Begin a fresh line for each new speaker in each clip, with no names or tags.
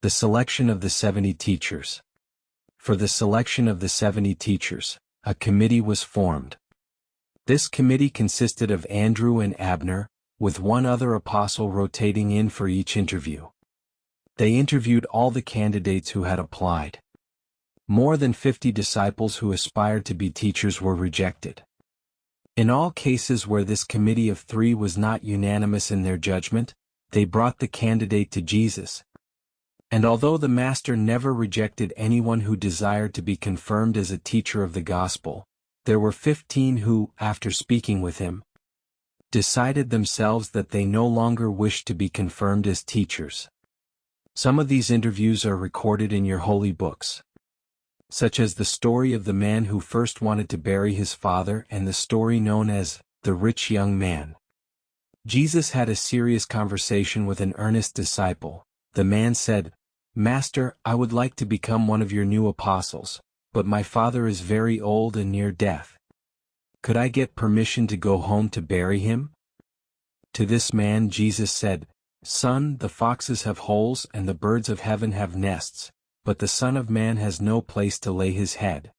The selection of the 70 teachers. For the selection of the 70 teachers, a committee was formed. This committee consisted of Andrew and Abner, with one other apostle rotating in for each interview. They interviewed all the candidates who had applied. More than 50 disciples who aspired to be teachers were rejected. In all cases where this committee of 3 was not unanimous in their judgment, they brought the candidate to Jesus. And although the Master never rejected anyone who desired to be confirmed as a teacher of the gospel, there were 15 who, after speaking with him, decided themselves that they no longer wished to be confirmed as teachers. Some of these interviews are recorded in your holy books, such as the story of the man who first wanted to bury his father and the story known as the rich young man. Jesus had a serious conversation with an earnest disciple. The man said, "Master, I would like to become one of your new apostles, but my father is very old and near death. Could I get permission to go home to bury him?" To this man Jesus said, "Son, the foxes have holes and the birds of heaven have nests, but the Son of Man has no place to lay his head.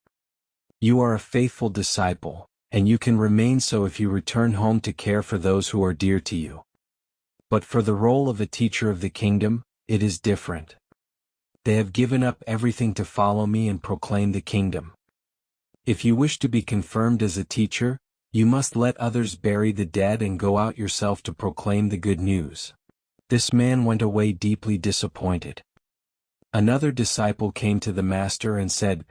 You are a faithful disciple, and you can remain so if you return home to care for those who are dear to you. But for the role of a teacher of the kingdom, it is different. They have given up everything to follow me and proclaim the kingdom. If you wish to be confirmed as a teacher, you must let others bury the dead and go out yourself to proclaim the good news." This man went away deeply disappointed. Another disciple came to the Master and said,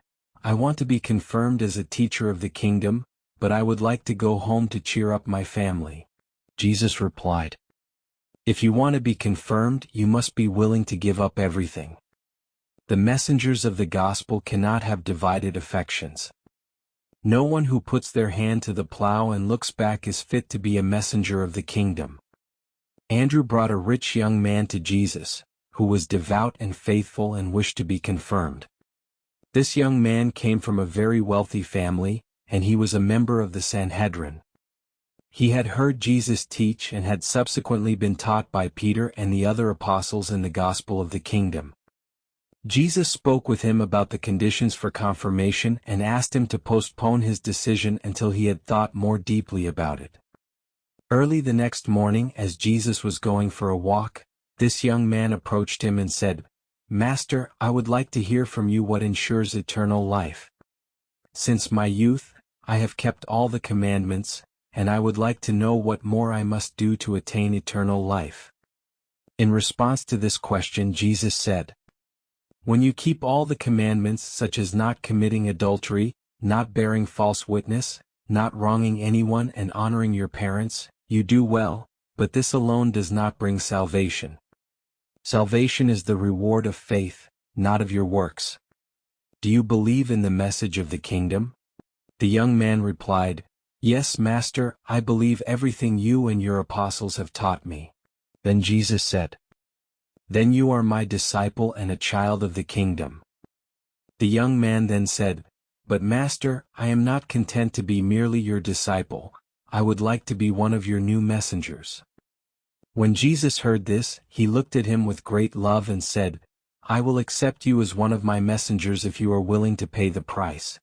"I want to be confirmed as a teacher of the kingdom, but I would like to go home to cheer up my family." Jesus replied, "If you want to be confirmed, you must be willing to give up everything. The messengers of the gospel cannot have divided affections. No one who puts their hand to the plow and looks back is fit to be a messenger of the kingdom." Andrew brought a rich young man to Jesus, who was devout and faithful and wished to be confirmed. This young man came from a very wealthy family, and he was a member of the Sanhedrin. He had heard Jesus teach and had subsequently been taught by Peter and the other apostles in the gospel of the kingdom. Jesus spoke with him about the conditions for confirmation and asked him to postpone his decision until he had thought more deeply about it. Early the next morning, as Jesus was going for a walk, this young man approached him and said, "Master, I would like to hear from you what ensures eternal life. Since my youth, I have kept all the commandments, and I would like to know what more I must do to attain eternal life." In response to this question, Jesus said, "When you keep all the commandments such as not committing adultery, not bearing false witness, not wronging anyone and honoring your parents, you do well, but this alone does not bring salvation. Salvation is the reward of faith, not of your works. Do you believe in the message of the kingdom?" The young man replied, "Yes, Master, I believe everything you and your apostles have taught me." Then Jesus said, "Then you are my disciple and a child of the kingdom." The young man then said, "But Master, I am not content to be merely your disciple, I would like to be one of your new messengers." When Jesus heard this, he looked at him with great love and said, "I will accept you as one of my messengers if you are willing to pay the price.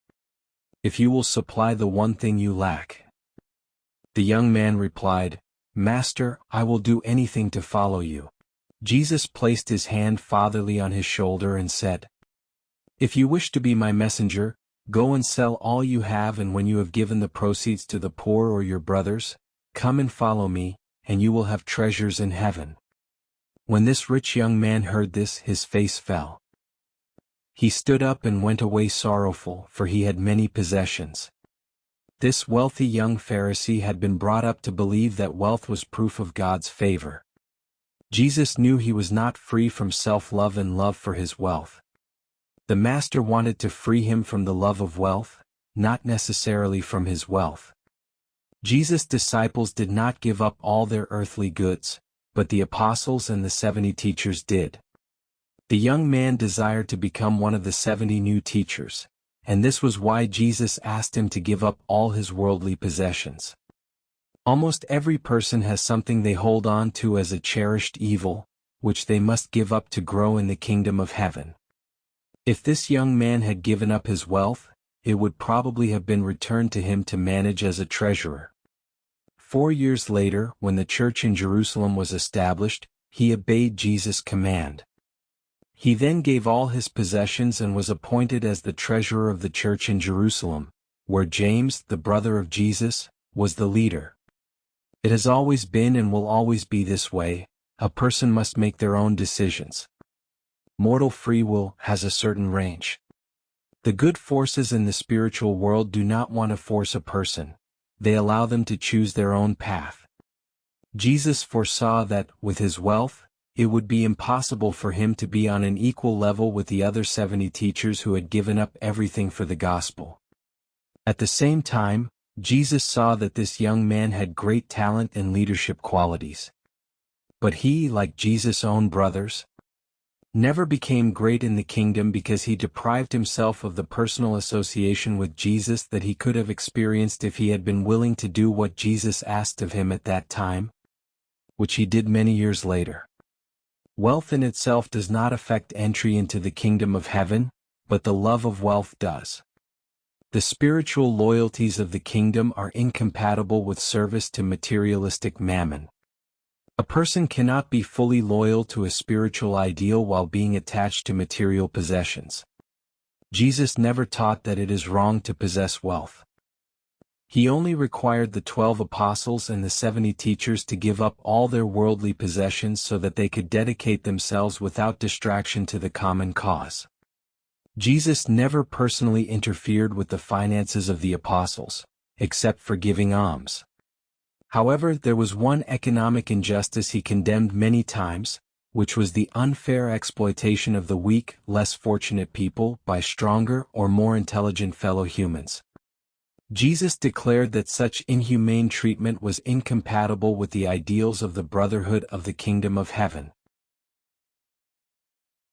If you will supply the one thing you lack." The young man replied, "Master, I will do anything to follow you." Jesus placed his hand fatherly on his shoulder and said, "If you wish to be my messenger, go and sell all you have, and when you have given the proceeds to the poor or your brothers, come and follow me, and you will have treasures in heaven." When this rich young man heard this, his face fell. He stood up and went away sorrowful, for he had many possessions. This wealthy young Pharisee had been brought up to believe that wealth was proof of God's favor. Jesus knew he was not free from self-love and love for his wealth. The Master wanted to free him from the love of wealth, not necessarily from his wealth. Jesus' disciples did not give up all their earthly goods, but the apostles and the 70 teachers did. The young man desired to become one of the 70 new teachers, and this was why Jesus asked him to give up all his worldly possessions. Almost every person has something they hold on to as a cherished evil, which they must give up to grow in the kingdom of heaven. If this young man had given up his wealth, it would probably have been returned to him to manage as a treasurer. 4 years later, when the church in Jerusalem was established, he obeyed Jesus' command. He then gave all his possessions and was appointed as the treasurer of the church in Jerusalem, where James, the brother of Jesus, was the leader. It has always been and will always be this way. A person must make their own decisions. Mortal free will has a certain range. The good forces in the spiritual world do not want to force a person. They allow them to choose their own path. Jesus foresaw that, with his wealth, it would be impossible for him to be on an equal level with the other 70 teachers who had given up everything for the gospel. At the same time, Jesus saw that this young man had great talent and leadership qualities. But he, like Jesus' own brothers, never became great in the kingdom because he deprived himself of the personal association with Jesus that he could have experienced if he had been willing to do what Jesus asked of him at that time, which he did many years later. Wealth in itself does not affect entry into the kingdom of heaven, but the love of wealth does. The spiritual loyalties of the kingdom are incompatible with service to materialistic mammon. A person cannot be fully loyal to a spiritual ideal while being attached to material possessions. Jesus never taught that it is wrong to possess wealth. He only required the 12 apostles and the 70 teachers to give up all their worldly possessions so that they could dedicate themselves without distraction to the common cause. Jesus never personally interfered with the finances of the apostles, except for giving alms. However, there was one economic injustice he condemned many times, which was the unfair exploitation of the weak, less fortunate people by stronger or more intelligent fellow humans. Jesus declared that such inhumane treatment was incompatible with the ideals of the brotherhood of the kingdom of heaven.